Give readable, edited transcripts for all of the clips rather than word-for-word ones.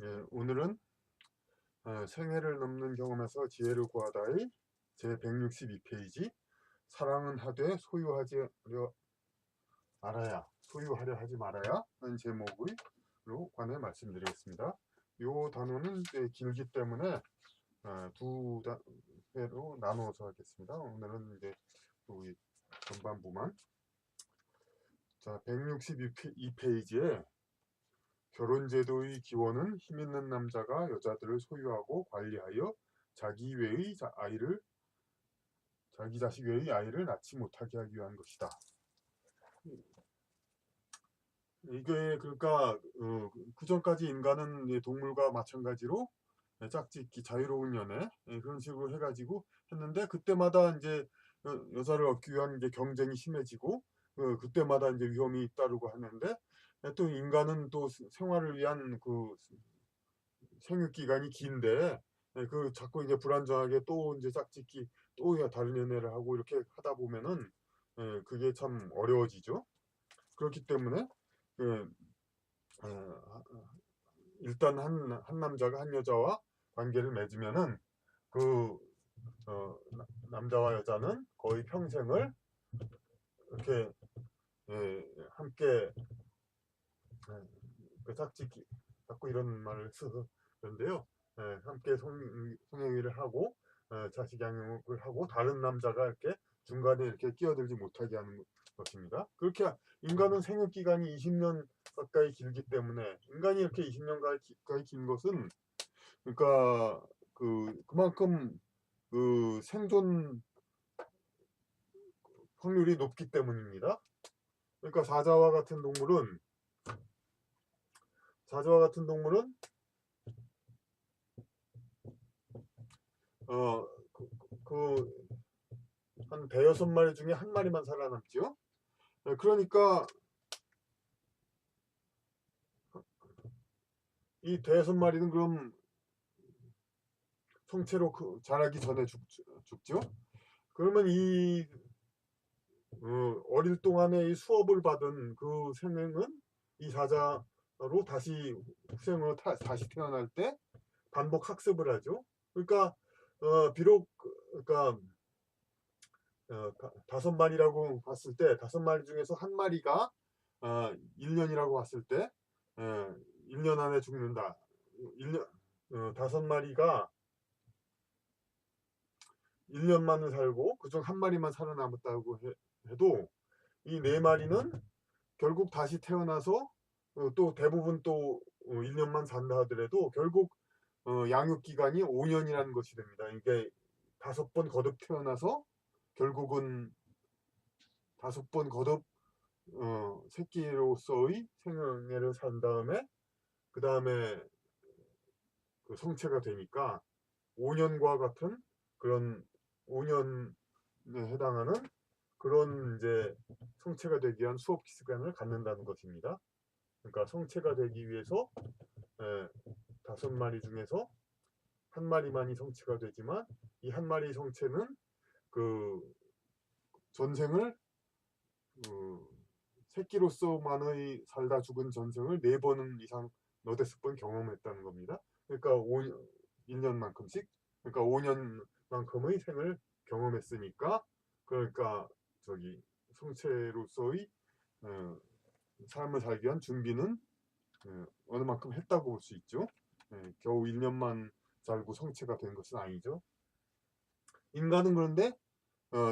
예, 오늘은 생애를 넘는 경험에서 지혜를 구하다의 제 162페이지 사랑은 하되 소유하려 하지 말아야 하는 제목으로 관해 말씀드리겠습니다. 이 단어는 길기 때문에 두 회로 나누어서 하겠습니다. 오늘은 이제 여기 전반부만. 자, 162페이지에 결혼제도의 기원은 힘있는 남자가 여자들을 소유하고 관리하여 자기 자식 외의 아이를 낳지 못하게 하기 위한 것이다. 이게 그러니까 그 전까지 인간은 동물과 마찬가지로 짝짓기, 자유로운 연애 그런 식으로 해가지고 했는데, 그때마다 이제 여자를 얻기 위한 이제 경쟁이 심해지고 그때마다 이제 위험이 따르고 하는데, 또 인간은 또 생활을 위한 그 생육 기간이 긴데, 그 자꾸 이제 불안정하게 또 이제 짝짓기 또 다른 연애를 하고 이렇게 하다 보면은 그게 참 어려워지죠. 그렇기 때문에 예, 어, 일단 한 남자가 한 여자와 관계를 맺으면은 그 남자와 여자는 거의 평생을 이렇게 함께 예, 그 짝짓기 자꾸 이런 말을 쓰는데요. 함께 성행위를 하고 자식 양육을 하고 다른 남자가 이렇게 중간에 이렇게 끼어들지 못하게 하는 것입니다. 그렇게 인간은 생육 기간이 20년 가까이 길기 때문에, 인간이 이렇게 20년 가까이 긴 것은 그러니까 그만큼 그 생존 확률이 높기 때문입니다. 그러니까 사자와 같은 동물은 어, 그 한 대여섯 마리 중에 한 마리만 살아남죠. 그러니까 이 대여섯 마리는 그럼 성체로 자라기 전에 죽죠. 그러면 이 어릴 동안에 이 수업을 받은 그 생명은 이 사자로 다시 후생으로 다시 태어날 때 반복 학습을 하죠. 그러니까 비록 그러니까 다섯 마리라고 봤을 때 다섯 마리 중에서 한 마리가 1년이라고 봤을 때 1년 안에 죽는다. 1년 다섯 마리가 1년만을 살고 그중 한 마리만 살아남았다고 해도 이 네 마리는 결국 다시 태어나서 또 대부분 또 1년만 산다 하더라도 결국 양육 기간이 5년이라는 것이 됩니다. 이게 다섯 번 거듭 태어나서 결국은 다섯 번 거듭 새끼로서의 생애를 산 다음에 그 다음에 그 성체가 되니까 5년과 같은 그런 5년에 해당하는 그런 이제 성체가 되기 위한 수업 기간을 갖는다는 것입니다. 그러니까 성체가 되기 위해서 다섯 마리 중에서 한 마리만이 성체가 되지만 이 한 마리 성체는 그 전생을 그 새끼로서만의 살다 죽은 전생을 네 번 이상 너댓 번 경험했다는 겁니다. 그러니까 1년만큼씩, 그러니까 5년만큼의 생을 경험했으니까, 그러니까 저기 성체로서의 어, 삶을 살기 위한 준비는 어느 만큼 했다고 볼 수 있죠. 겨우 1년만 살고 성체가 된 것은 아니죠. 인간은 그런데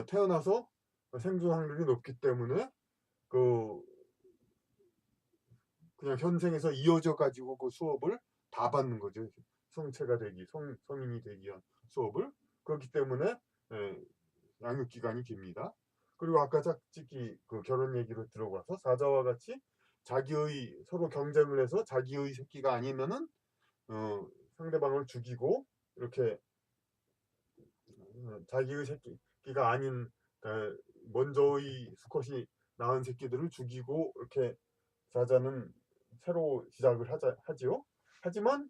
태어나서 생존 확률이 높기 때문에 그 그냥 현생에서 이어져 가지고 그 수업을 다 받는 거죠. 성인이 되기 위한 수업을. 그렇기 때문에 양육 기간이 깁니다. 그리고 아까 짝짓기 그 결혼 얘기를 들어가서 사자와 같이 자기의 서로 경쟁을 해서 자기의 새끼가 아니면은 상대방을 죽이고 이렇게 자기의 새끼가 아닌 먼저의 수컷이 낳은 새끼들을 죽이고 이렇게 사자는 새로 시작을 하지요. 하지만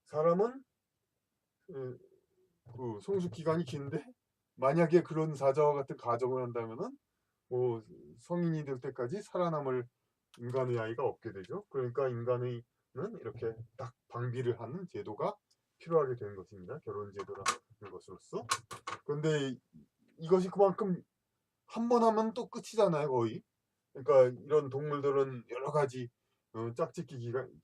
사람은 그 성숙 기간이 긴데, 만약에 그런 사자와 같은 가정을 한다면은 뭐 성인이 될 때까지 살아남을 인간의 아이가 없게 되죠. 그러니까 인간의 이렇게 딱 방비를 하는 제도가 필요하게 된 것입니다. 결혼 제도라는 것으로서. 그런데 이것이 그만큼 한 번 하면 또 끝이잖아요, 거의. 그러니까 이런 동물들은 여러 가지 짝짓기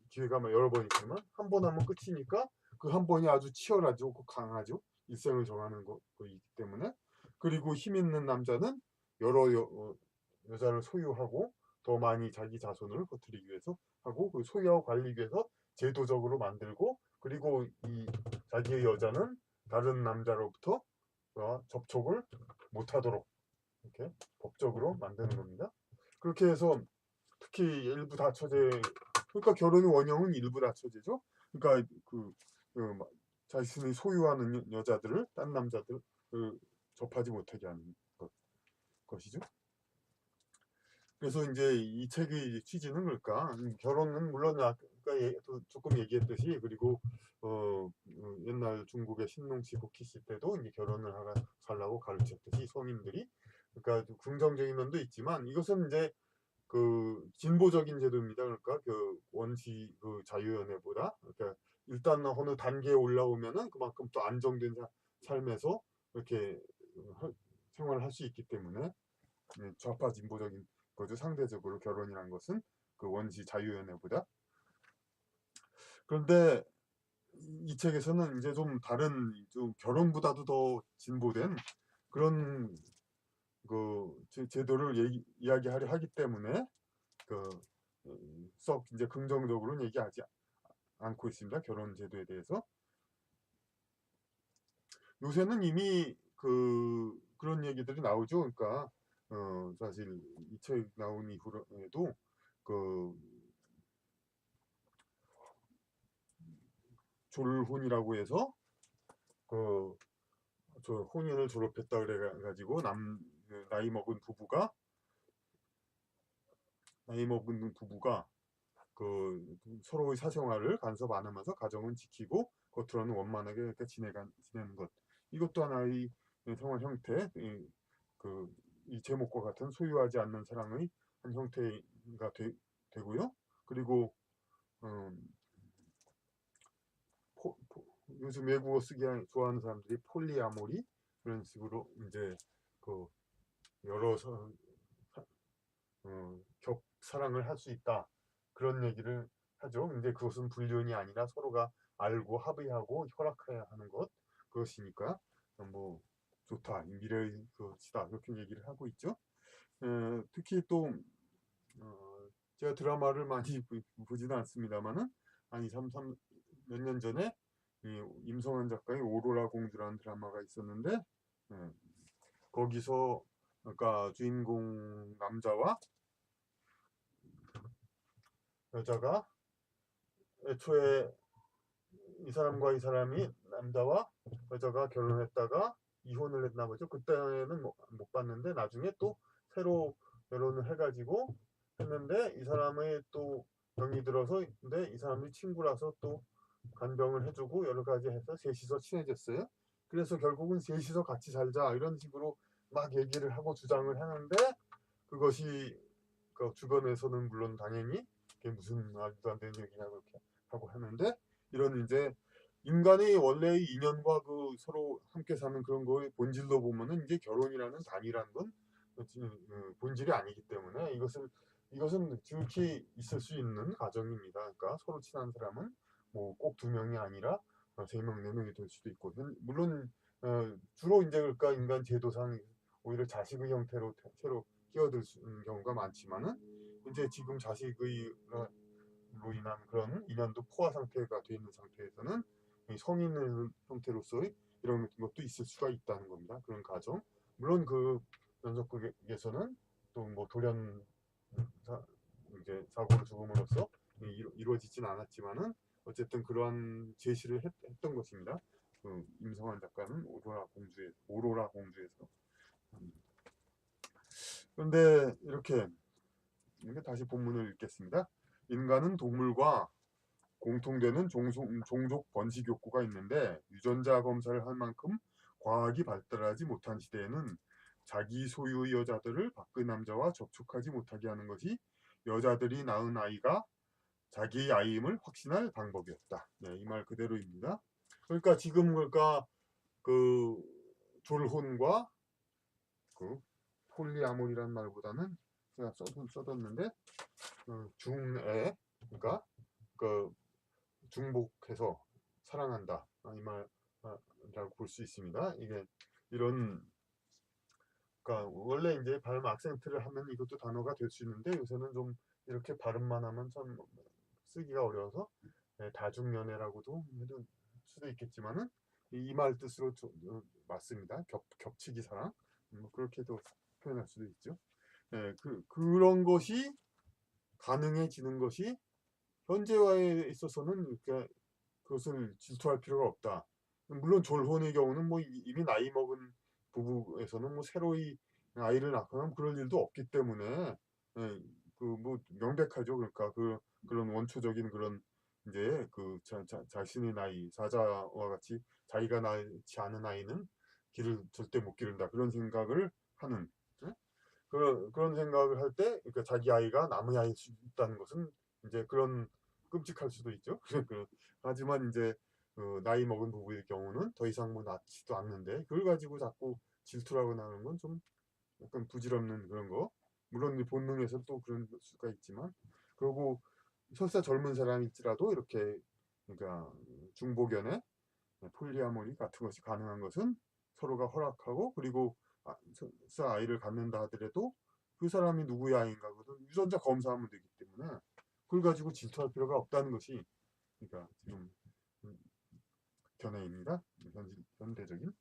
기회가 여러 번 있지만 한 번 하면 끝이니까 그 한 번이 아주 치열하죠, 강하죠. 일생을 정하는 거이기 때문에. 그리고 힘 있는 남자는 여러 여자를 소유하고 더 많이 자기 자손을 거두기 위해서 하고, 그 소유하고 관리하기 위해서 제도적으로 만들고, 그리고 이 자기의 여자는 다른 남자로부터 접촉을 못하도록 이렇게 법적으로 만드는 겁니다. 그렇게 해서 특히 일부 다처제, 그러니까 결혼의 원형은 일부 다처제죠. 그러니까 자신이 소유하는 여자들을 딴 남자들 접하지 못하게 하는 것이죠. 그래서 이제 이 책의 취지는 그럴까? 결혼은 물론 아까 조금 얘기했듯이, 그리고 옛날 중국의 신농시 복희시 때도 이제 결혼을 하려고 가르쳤듯이 성인들이, 그러니까 긍정적인 면도 있지만 이것은 이제 그 진보적인 제도입니다. 그러니까 그 원시 그 자유연애보다, 그러니까 일단 어느 단계에 올라오면은 그만큼 또 안정된 삶에서 이렇게 생활을 할 수 있기 때문에 좌파 진보적인 거죠. 상대적으로 결혼이란 것은 그 원시 자유연애보다. 그런데 이 책에서는 이제 좀 다른, 좀 결혼보다도 더 진보된 그런 그 제도를 이야기하려 하기 때문에 그 썩 이제 긍정적으로는 얘기하지 않고 있습니다. 결혼 제도에 대해서. 요새는 이미 그런 얘기들이 나오죠. 그러니까 사실 이 책 나온 이후에도 그 졸혼이라고 해서 그 저 혼인을 졸업했다 그래 가지고 나이 먹은 부부가 그 서로의 사생활을 간섭 안 하면서 가정은 지키고 겉으로는 원만하게 이렇게 지내는 것, 이것도 하나의 생활 형태, 이 제목과 같은 소유하지 않는 사랑의 한 형태가 되고요. 그리고 음, 요즘 외국어 쓰기 좋아하는 사람들이 폴리아모리, 그런 식으로 이제 그 여러 겹 사랑을 할 수 있다, 그런 얘기를 하죠. 근데 그것은 불륜이 아니라 서로가 알고 합의하고 허락해야 하는 그것이니까 뭐 좋다, 미래의 것이다, 그렇게 얘기를 하고 있죠. 특히 또 제가 드라마를 많이 보지는 않습니다만은 한 2, 3, 몇 년 전에 임성환 작가의 오로라 공주라는 드라마가 있었는데, 거기서 그러니까 주인공 남자와 여자가 애초에 이 사람과 이 사람이, 남자와 여자가 결혼했다가 이혼을 했나 보죠. 그때는 못 봤는데 나중에 또 새로 결혼을 해가지고 했는데, 이 사람의 또 병이 들어서, 근데 이 사람이 친구라서 또 간병을 해주고 여러 가지 해서 셋이서 친해졌어요. 그래서 결국은 셋이서 같이 살자 이런 식으로 막 얘기를 하고 주장을 하는데, 그것이 그 주변에서는 물론 당연히 그게 무슨 말도 안 되는 얘기냐 그렇게 하고 하는데, 이런 이제 인간의 원래의 인연과 그 서로 함께 사는 그런 거의 본질로 보면은 이제 결혼이라는 단위라는 건 본질이 아니기 때문에, 이것은 지극히 있을 수 있는 가정입니다. 그러니까 서로 친한 사람은 뭐 꼭 두 명이 아니라 세 명, 네 명이 될 수도 있고, 물론 주로 이제 그러니까 인간 제도상 오히려 자식의 형태로 새로 끼어들 수 있는 경우가 많지만은, 이제 지금 자식의 로 인한 그런 인연도 포화 상태가 되어 있는 상태에서는 성인의 형태로서의 이런 것도 있을 수가 있다는 겁니다. 그런 가정. 물론 그 연속극에서는 또 뭐 돌연 이제 사고를 죽음으로써 이루어지진 않았지만은 어쨌든 그러한 제시를 했던 것입니다. 임성환 작가는 오로라 공주에서. 그런데 이렇게 다시 본문을 읽겠습니다. 인간은 동물과 공통되는 종족 번식 욕구가 있는데, 유전자 검사를 할 만큼 과학이 발달하지 못한 시대에는 자기 소유의 여자들을 밖의 남자와 접촉하지 못하게 하는 것이 여자들이 낳은 아이가 자기의 아이임을 확신할 방법이었다. 네, 이 말 그대로입니다. 그러니까 지금 그러니까 그 졸혼과 그 폴리아모리라는 말보다는 제가 써뒀는데 중애, 그러니까 그 중복해서 사랑한다, 이 말이라고 볼 수 있습니다. 이게 이런, 그러니까 원래 이제 발음 악센트를 하면 이것도 단어가 될 수 있는데 요새는 좀 이렇게 발음만 하면 참 쓰기가 어려워서 다중연애라고도 해도 수도 있겠지만은 이 말 뜻으로 맞습니다. 겹치기 사랑, 뭐 그렇게도 표현할 수도 있죠. 그런 것이 가능해지는 것이 현재화에 있어서는 그것을 질투할 필요가 없다. 물론 졸혼의 경우는 뭐 이미 나이 먹은 부부에서는 뭐 새로이 아이를 낳거나 그럴 일도 없기 때문에 그 뭐 명백하죠. 그러니까 그런 원초적인 그런 이제 그 자신의 나이 사자와 같이 자기가 낳지 않은 아이는 길을 절대 못 기른다, 그런 생각을 하는, 예? 그런 생각을 할 때 그러니까 자기 아이가 남의 아이일 수 있다는 것은 이제 그런 끔찍할 수도 있죠. 하지만 이제 나이 먹은 부부의 경우는 더 이상 뭐 낳지도 않는데 그걸 가지고 자꾸 질투라고 나오는 건 좀 약간 부질없는 그런 거. 물론 본능에서 또 그런 수가 있지만, 그리고 설사 젊은 사람일지라도 이렇게 그러니까 중복연애, 폴리아모리 같은 것이 가능한 것은 서로가 허락하고, 그리고 설사 아이를 갖는다 하더라도 그 사람이 누구의 아이인가 거든 유전자 검사하면 되기 때문에 그걸 가지고 질투할 필요가 없다는 것이 그러니까 지금 견해입니다. 현대적인.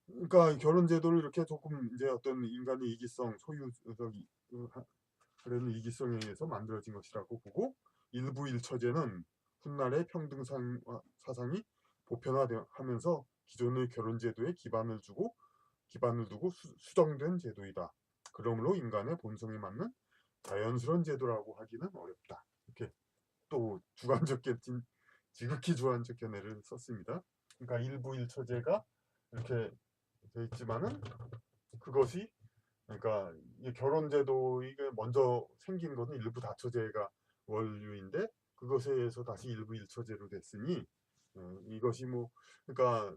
그러니까 결혼 제도를 이렇게 조금 이제 어떤 인간의 이기성, 소유적이 하려는 이기성에 의해서 만들어진 것이라고 보고, 일부 일처제는 훗날의 평등 사상이 보편화하면서 기존의 결혼 제도에 기반을 두고 수정된 제도이다. 그러므로 인간의 본성에 맞는 자연스러운 제도라고 하기는 어렵다. 이렇게 또 지극히 주관적 견해를 썼습니다. 그러니까 일부 일처제가 이렇게 돼 있지만은 그것이, 그러니까 이 결혼제도 이게 먼저 생긴 것은 일부 다처제가 원류인데 그것에 의해서 다시 일부 일처제로 됐으니 이것이 뭐 그러니까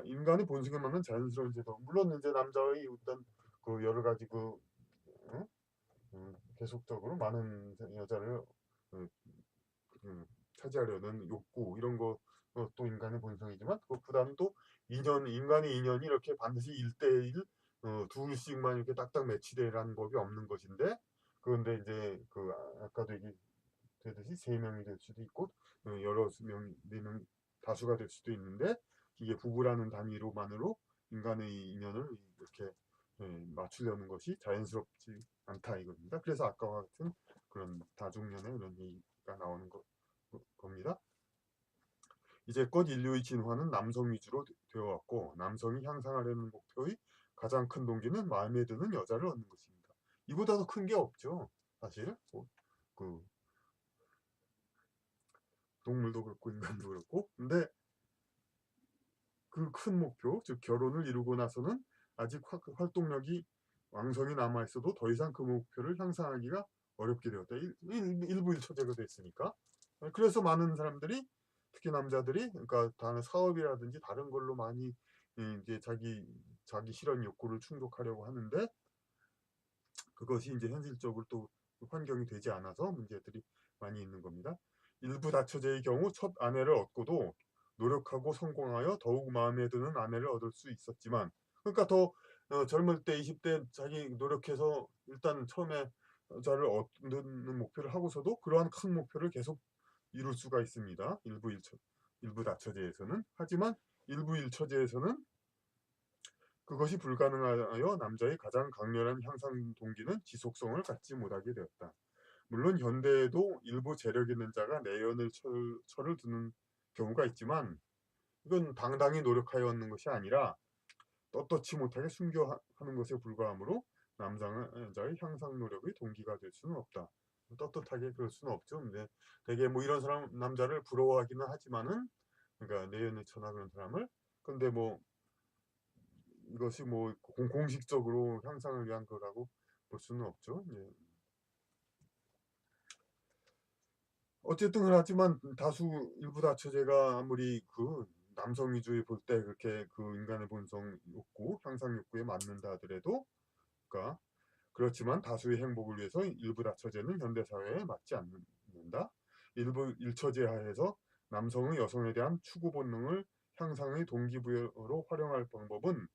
인간의 본성에 맞는 자연스러운 제도, 물론 이제 남자의 어떤 그 여러 가지 어? 계속적으로 많은 여자를 어, 차지하려는 욕구, 이런 것도 인간의 본성이지만 그것보다는 또 인간의 인연이 이렇게 반드시 1대1 둘씩만 이렇게 딱딱 매치되라는 법이 없는 것인데, 그런데 이제 아까도 얘기되듯이 3명이 될 수도 있고 여러 명, 4명, 다수가 될 수도 있는데 이게 부부라는 단위로만으로 인간의 인연을 이렇게 맞추려는 것이 자연스럽지 않다 이겁니다. 그래서 아까와 같은 그런 다중연애 이런 얘기가 나오는 겁니다. 이제껏 인류의 진화는 남성 위주로 되어왔고 남성이 향상하려는 목표의 가장 큰 동기는 마음에 드는 여자를 얻는 것입니다. 이보다 더 큰 게 없죠. 사실 그 동물도 그렇고 인간도 그렇고. 근데 그 큰 목표, 즉 결혼을 이루고 나서는 아직 활동력이 왕성히 남아있어도 더 이상 그 목표를 향상하기가 어렵게 되었다. 일부 일처제가 됐으니까. 그래서 많은 사람들이, 특히 남자들이, 그러니까 다른 사업이라든지 다른 걸로 많이 이제 자기 실현 욕구를 충족하려고 하는데 그것이 이제 현실적으로 또 환경이 되지 않아서 문제들이 많이 있는 겁니다. 일부 다처제의 경우 첫 아내를 얻고도 노력하고 성공하여 더욱 마음에 드는 아내를 얻을 수 있었지만, 그러니까 더 젊을 때 20대 자기 노력해서 일단 처음에 여자를 얻는 목표를 하고서도 그러한 큰 목표를 계속 이룰 수가 있습니다. 일부 다처제에서는. 하지만 일부 일처제에서는 그것이 불가능하여 남자의 가장 강렬한 향상 동기는 지속성을 갖지 못하게 되었다. 물론 현대에도 일부 재력 있는 자가 내연을 철을 두는 경우가 있지만 이건 당당히 노력하여 얻는 것이 아니라 떳떳지 못하게 숨겨 하는 것에 불과하므로 남자의 향상 노력의 동기가 될 수는 없다. 떳떳하게 그럴 수는 없죠. 근데 되게 뭐 이런 사람 남자를 부러워하기는 하지만은, 그러니까 내연의 처나 그런 사람을, 근데 뭐 이것이 뭐 공식적으로 향상을 위한 거라고 볼 수는 없죠. 예. 어쨌든 그렇지만 다수 일부 다처제가 아무리 그 남성 위주의 볼 때 그렇게 그 인간의 본성 욕구, 향상 욕구에 맞는다 하더라도, 그러니까 그렇지만 다수의 행복을 위해서 일부 다처제는 현대 사회에 맞지 않는다. 일부 일처제 하에서 남성의 여성에 대한 추구 본능을 향상의 동기부여로 활용할 방법은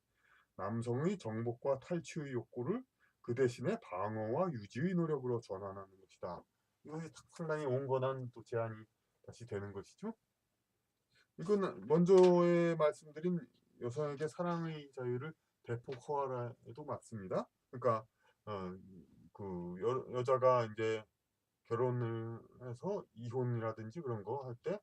남성의 정복과 탈취의 욕구를 그 대신에 방어와 유지의 노력으로 전환하는 것이다. 이것이 상당히 온건한 또 제안이 다시 되는 것이죠. 이건 먼저에 말씀드린 여성에게 사랑의 자유를 대폭 허하라에도 맞습니다. 그러니까 어, 그 여자가 이제 결혼을 해서 이혼이라든지 그런 거 할 때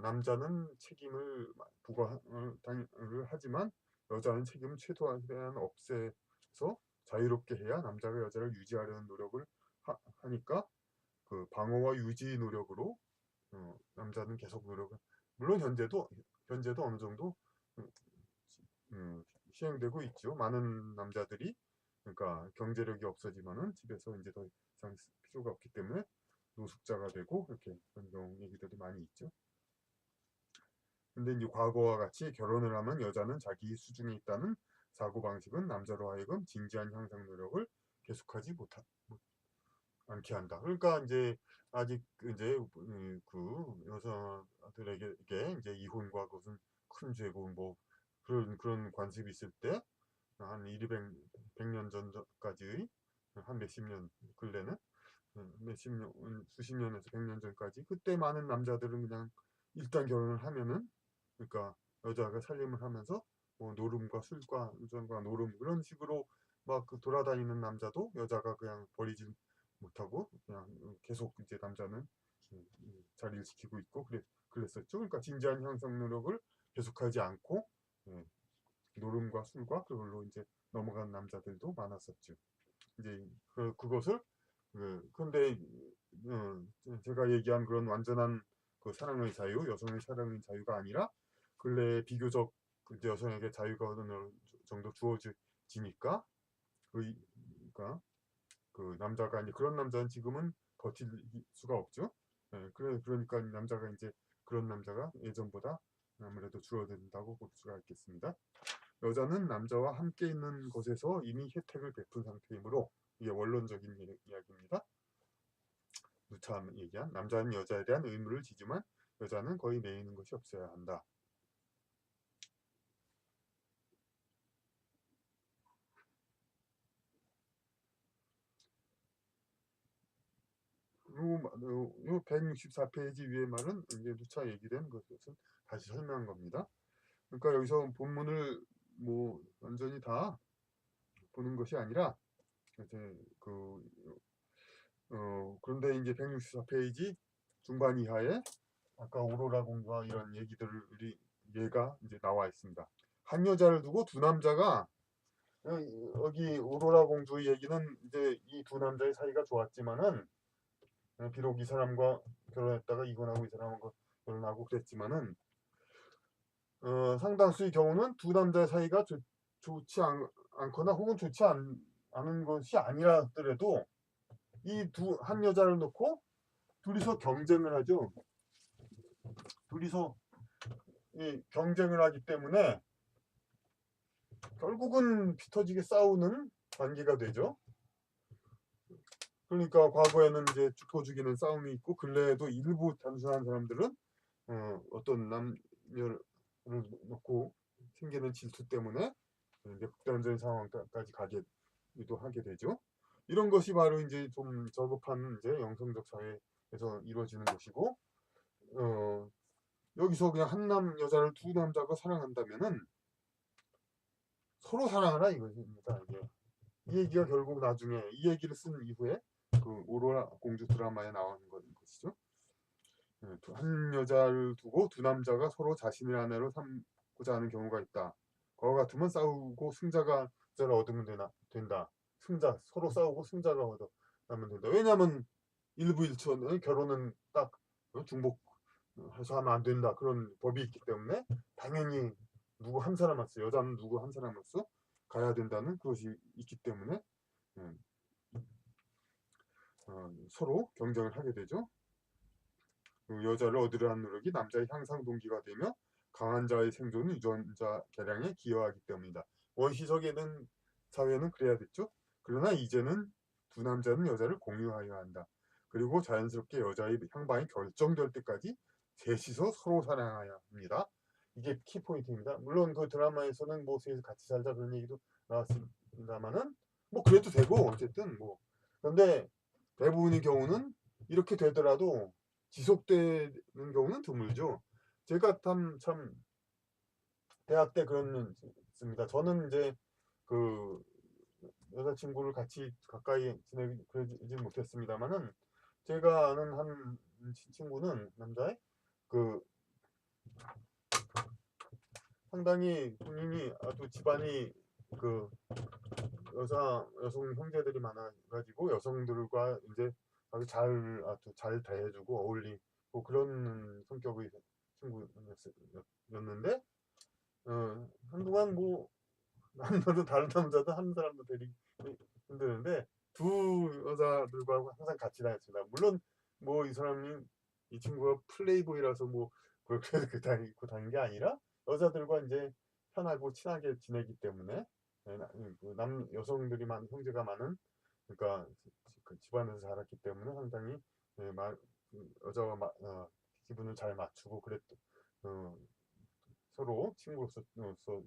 남자는 책임을 부과를 하지만 여자는 책임을 최소한 없애서 자유롭게 해야 남자가 여자를 유지하려는 노력을 하니까 그 방어와 유지 노력으로 남자는 계속 노력을, 물론 현재도 어느 정도 음, 시행되고 있죠. 많은 남자들이 그러니까 경제력이 없어지면은 집에서 이제 더 이상 필요가 없기 때문에 노숙자가 되고 이렇게 그런 경우 얘기들이 많이 있죠. 근데 이제 과거와 같이 결혼을 하면 여자는 자기 수중에 있다는 사고방식은 남자로 하여금 진지한 향상 노력을 계속하지 않게 한다. 그러니까 이제 아직 이제 그 여성들에게 이제 이혼과 그것은 큰 죄고 뭐 그런 관습이 있을 때 한 100년 전까지의 한 몇십 년 근래는 몇십 년 수십 년에서 100년 전까지 그때 많은 남자들은 그냥 일단 결혼을 하면은 그러니까 여자가 살림을 하면서 뭐 노름과 술과 유전과 노름 그런 식으로 막그 돌아다니는 남자도 여자가 그냥 버리지 못하고 그냥 계속 이제 남자는 자리를 지키고 있고 그랬었죠. 그러니까 진지한 형성 노력을 계속하지 않고 예, 노름과 술과 그걸로 이제 넘어간 남자들도 많았었죠. 이제 그것을 근데 제가 얘기한 그런 완전한 그 사랑의 자유, 여성의 사랑의 자유가 아니라 근래 비교적 이제 여성에게 자유가 어느 정도 주어지니까 그러니까 그 남자가 이제 그런 남자는 지금은 버틸 수가 없죠. 예, 그러니까 남자가 이제 그런 남자가 예전보다 아무래도 줄어든다고 볼 수가 있겠습니다. 여자는 남자와 함께 있는 곳에서 이미 혜택을 베푼 상태이므로 이게 원론적인 이야기입니다. 누차 얘기한 남자는 여자에 대한 의무를 지지만 여자는 거의 내리는 것이 없어야 한다. 요 164페이지 위에 말은 이제 누차 얘기된 것은 다시 설명한 겁니다. 그러니까 여기서 본문을 뭐 완전히 다 보는 것이 아니라 이제 그런데 이제 164페이지 중반 이하에 아까 오로라 공주와 이런 얘기들이 얘가 이제 나와 있습니다. 한 여자를 두고 두 남자가 여기 오로라 공주 얘기는 이제 이 두 남자의 사이가 좋았지만은 비록 이 사람과 결혼했다가 이혼하고 이 사람과 결혼하고 그랬지만은 상당수의 경우는 두 남자의 사이가 좋지 않거나 혹은 좋지 않은 것이 아니라더라도 이 한 여자를 놓고 둘이서 경쟁을 하죠. 둘이서 경쟁을 하기 때문에 결국은 피터지게 싸우는 관계가 되죠. 그러니까 과거에는 이제 죽고 죽이는 싸움이 있고 근래에도 일부 단순한 사람들은 어떤 남녀를 놓고 생기는 질투 때문에 이제 극단적인 상황까지 가기도 하게 되죠. 이런 것이 바로 이제 좀 저급한 이제 영성적 사회에서 이루어지는 것이고 여기서 그냥 한 여자를 두 남자가 사랑한다면은 서로 사랑하라 이것입니다. 이게. 이 얘기가 결국 나중에 이 얘기를 쓴 이후에 그 오로라 공주 드라마에 나오는 것이죠. 한 여자를 두고 두 남자가 서로 자신의 아내로 삼고자 하는 경우가 있다. 그와 같으면 싸우고 승자가 를 얻으면 된다. 승자 서로 싸우고 승자가 얻으면 된다. 왜냐하면 일부 일처는 결혼은 딱 중복해서 하면 안 된다. 그런 법이 있기 때문에 당연히 누구 한 사람으로서 여자는 누구 한 사람으로서 가야 된다는 그것이 있기 때문에 서로 경쟁을 하게 되죠. 그 여자를 얻으려는 노력이 남자의 향상 동기가 되며 강한 자의 생존 유전자 개량에 기여하기 때문이다. 원시적에는 사회는 그래야 됐죠. 그러나 이제는 두 남자는 여자를 공유하여야 한다. 그리고 자연스럽게 여자의 향방이 결정될 때까지 셋이서 서로 사랑해야 합니다. 이게 키포인트입니다. 물론 그 드라마에서는 뭐 셋이 같이 살자 그런 얘기도 나왔습니다만은 뭐 그래도 되고 어쨌든 뭐 그런데 대부분의 경우는 이렇게 되더라도 지속되는 경우는 드물죠. 제가 참 대학 때 그런 있습니다. 저는 이제 그 여자친구를 같이 가까이 지내지 못했습니다만은 제가 아는 한 친구는 남자의 그 상당히 본인이 아주 집안이 그 여성 형제들이 많아가지고 여성들과 이제 아주 잘 대해주고 어울리고 그런 성격의 친구였는데 한동안 뭐 남자도 다른 남자도 한 사람도 되게 힘드는데 두 여자들과 항상 같이 다녔습니다. 물론 뭐 이 친구가 플레이보이라서 뭐 그렇게 입고 다니는 게 아니라 여자들과 이제 편하고 친하게 지내기 때문에 여성들이 형제가 많은 그러니까 그 집안에서 자랐기 때문에 상당히 여자와 기분을 잘 맞추고 어, 서로 친구로서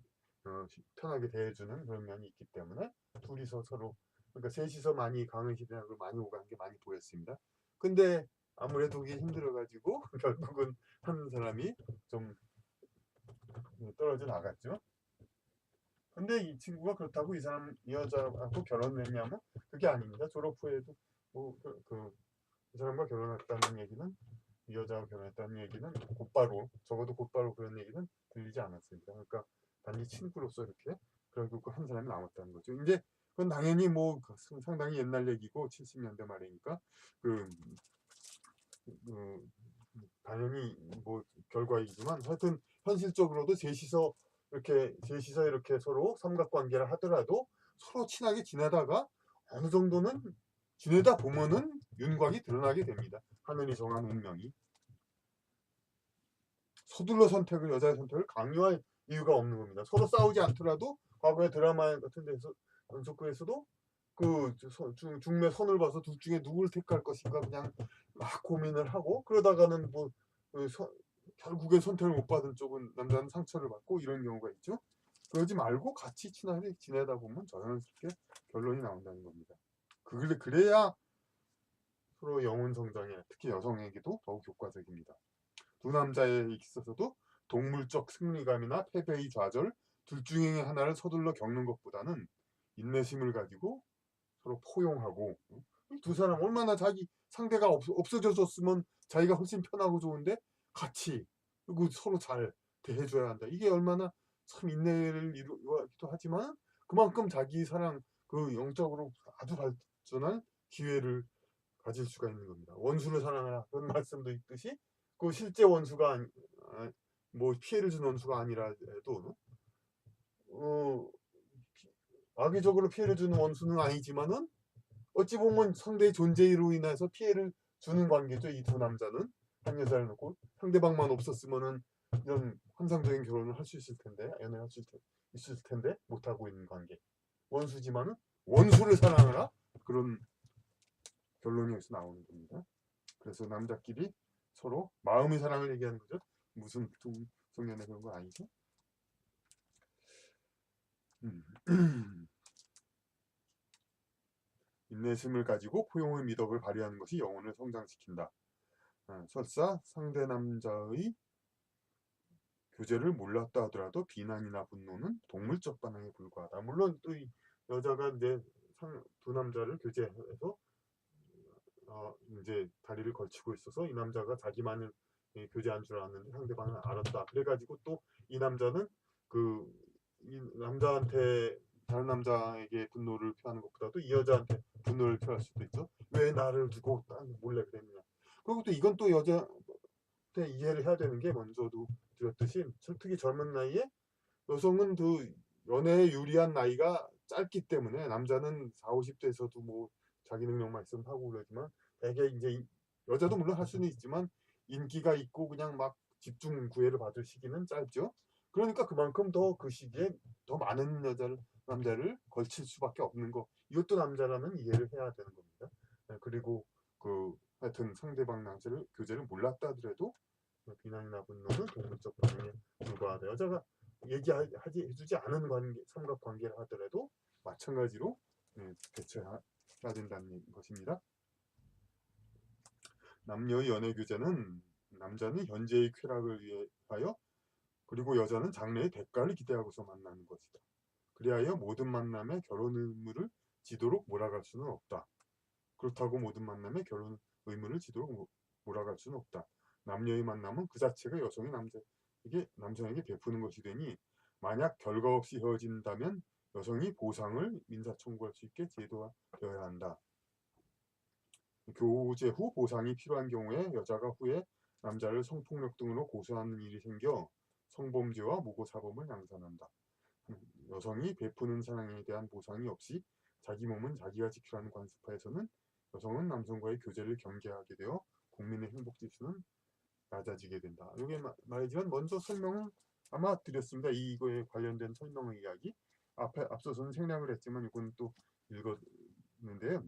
편하게 대해주는 그런 면이 있기 때문에 둘이서 서로 그러니까 셋이서 많이 강의실을 많이 오가는 게 많이 보였습니다. 근데 아무래도 그게 힘들어가지고 결국은 한 사람이 좀 떨어져 나갔죠. 근데 이 친구가 그렇다고 이 여자하고 결혼을 했냐면 그게 아닙니다. 졸업 후에도 이 사람과 결혼했다는 얘기는 이 여자와 결혼했다는 얘기는 적어도 곧바로 그런 얘기는 들리지 않았습니다. 그러니까 단지 친구로서 이렇게 결국 한 사람이 남았다는 거죠. 이제 그건 당연히 뭐 상당히 옛날 얘기고 70년대 말이니까 그, 그 당연히 뭐 결과이지만 하여튼 현실적으로도 셋이서 이렇게 서로 삼각관계를 하더라도 서로 친하게 지내다가 어느 정도는 지내다 보면은 윤곽이 드러나게 됩니다. 하늘이 정한 운명이. 서둘러 여자의 선택을 강요할 이유가 없는 겁니다. 서로 싸우지 않더라도 과거의 드라마 같은 데서 연속극에서도 중매 선을 봐서 둘 중에 누굴 택할 것인가 그냥 막 고민을 하고 그러다가는 결국에 선택을 못 받은 쪽은 남자는 상처를 받고 이런 경우가 있죠. 그러지 말고 같이 친하게 지내다 보면 자연스럽게 결론이 나온다는 겁니다. 그래야 서로 영혼 성장에 특히 여성에게도 더욱 효과적입니다. 두 남자에 있어서도 동물적 승리감이나 패배의 좌절 둘 중에 하나를 서둘러 겪는 것보다는 인내심을 가지고 서로 포용하고 두 사람 얼마나 자기 상대가 없어져 줬으면 자기가 훨씬 편하고 좋은데 같이 그리고 서로 잘 대해줘야 한다. 이게 얼마나 참 인내를 이루기도 하지만 그만큼 자기 사랑 영적으로 아주 발전할 기회를 가질 수가 있는 겁니다. 원수를 사랑하라 그런 말씀도 있듯이 그 실제 원수가 뭐 피해를 준 원수가 아니라도 악의적으로 피해를 주는 원수는 아니지만은 어찌 보면 상대의 존재로 인해서 피해를 주는 관계죠. 이 두 남자는 한 여자를 놓고 상대방만 없었으면은 이런 환상적인 결혼을 할 수 있을 텐데 연애를 할 수 있을 텐데 못 하고 있는 관계. 원수지만은 원수를 사랑하라 그런 결론이 여기서 나오는 겁니다. 그래서 남자끼리 서로 마음의 사랑을 얘기하는 거죠. 무슨 동성연애 그런 거 아니죠? 인내심을 가지고 포용의 미덕을 발휘하는 것이 영혼을 성장시킨다. 설사 상대 남자의 교제를 몰랐다 하더라도 비난이나 분노는 동물적 반응에 불과하다. 물론 또 이 여자가 이제 두 남자를 교제해서 이제 다리를 걸치고 있어서 이 남자가 자기만을 교제한 줄 알았는데 상대방은 알았다. 그래가지고 또 이 남자는 이 남자한테 다른 남자에게 분노를 표하는 것보다도 이 여자한테 분노를 표할 수도 있죠. 왜 나를 두고 몰래 그랬느냐. 그리고 또 이건 또 여자한테 이해를 해야 되는 게 먼저도 드렸듯이 특히 젊은 나이에 여성은 연애에 유리한 나이가 짧기 때문에 남자는 4, 50대에서도 뭐 자기 능력만 있으면 하고 그러지만 대개 이제 여자도 물론 할 수는 있지만 인기가 있고 그냥 막 집중 구애를 받을 시기는 짧죠. 그러니까 그만큼 더 그 시기에 더 많은 남자를 걸칠 수밖에 없는 거. 이것도 남자라면 이해를 해야 되는 겁니다. 그리고 그 하여튼 상대방 남자를 교제를 몰랐다 하더라도 비난이나 분노는 동물적 본능에 불과하다. 여자가 얘기하지 해주지 않은 관계, 삼각관계를 하더라도 마찬가지로 대처해야 된다는 것입니다. 남녀의 연애 교제는 남자는 현재의 쾌락을 위하여 그리고 여자는 장래의 대가를 기대하고서 만나는 것이다. 그리하여 모든 만남에 결혼 의무를 지도록 몰아갈 수는 없다. 그렇다고 모든 만남에 결혼 의무를 지도록 몰아갈 수는 없다. 남녀의 만남은 그 자체가 여성이 남성에게 베푸는 것이 되니 만약 결과 없이 헤어진다면 여성이 보상을 민사 청구할 수 있게 제도화되어야 한다. 교제 후 보상이 필요한 경우에 여자가 후에 남자를 성폭력 등으로 고소하는 일이 생겨 성범죄와 무고사범을 양산한다. 여성이 베푸는 사랑에 대한 보상이 없이 자기 몸은 자기가 지키라는 관습하에서는 여성은 남성과의 교제를 경계하게 되어 국민의 행복지수는 낮아지게 된다. 이게 말이지만 먼저 설명을 아마 드렸습니다. 이거에 관련된 설명의 이야기. 앞서서는 생략을 했지만 이건 또 읽었는데요.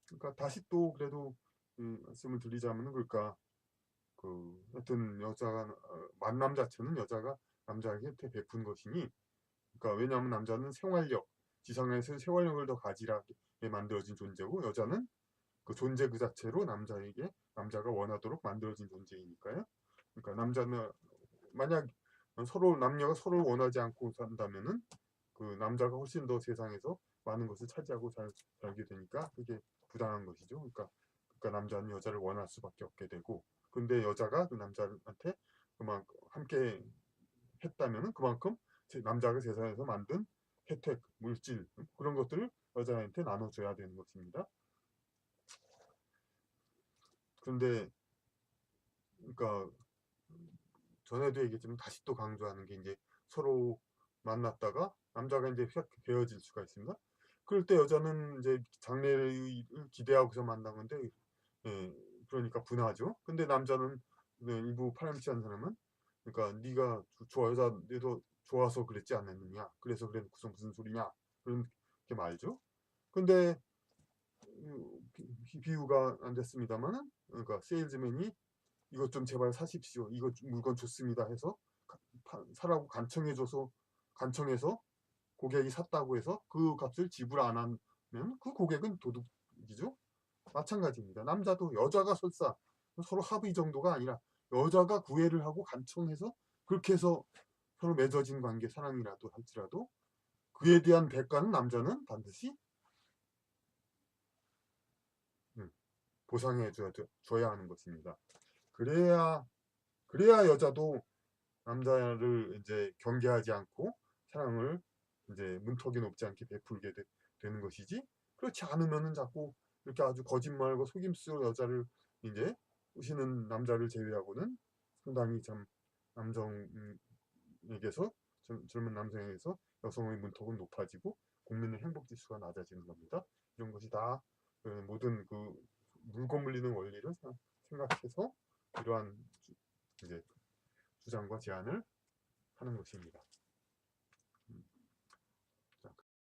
그러니까 다시 또 그래도 말씀을 드리자면 그러니까 하여튼 여자가 만남 자체는 여자가 남자에게 베푼 것이니 그러니까 왜냐하면 남자는 생활력 지상에서 생활력을 더 가지라게 만들어진 존재고 여자는 그 존재 그 자체로 남자가 원하도록 만들어진 존재이니까요. 그러니까 남자는 만약 남녀가 서로를 원하지 않고 산다면은 그 남자가 훨씬 더 세상에서 많은 것을 차지하고 살게 되니까 그게 부당한 것이죠. 그러니까 남자는 여자를 원할 수밖에 없게 되고 근데 여자가 그 남자한테 그만큼 함께 했다면은 그만큼 남자가 세상에서 만든 혜택, 물질 그런 것들을 여자한테 나눠줘야 되는 것입니다. 그런데 그러니까 전에도 얘기했지만 다시 또 강조하는 게 이제 서로 만났다가 남자가 이제 휙 헤어질 수가 있습니다. 그럴 때 여자는 이제 장래를 기대하고서 만난 건데 그러니까 분하죠. 근데 남자는 일부 파렴치한 사람은 그러니까 네가 여자 너도 좋아서 그랬지 않았느냐. 그래서 그래놓고서 무슨 소리냐. 그렇게 말죠. 근데 비유가 안 됐습니다만은 그러니까 세일즈맨이 이것 좀 제발 사십시오. 이거 물건 좋습니다 해서 사라고 간청해서 고객이 샀다고 해서 그 값을 지불 안 하면 그 고객은 도둑이죠. 마찬가지입니다. 남자도 여자가 설사 서로 합의 정도가 아니라 여자가 구애를 하고 간청해서 그렇게 해서 서로 맺어진 관계 사랑이라도 할지라도 그에 대한 대가는 남자는 반드시 보상해 줘야 하는 것입니다. 그래야 여자도 남자를 이제 경계하지 않고 사랑을 이제 문턱이 높지 않게 베풀게 되는 것이지 그렇지 않으면은 자꾸 이렇게 아주 거짓말과 속임수로 여자를 이제 꼬시는 남자를 제외하고는 상당히 참 남성에게서 젊은 남성에게서 여성의 문턱은 높아지고 국민의 행복 지수가 낮아지는 겁니다. 이런 것이 다 모든 그 물고 물리는 원리를 생각해서 이러한 이제 주장과 제안을 하는 것입니다.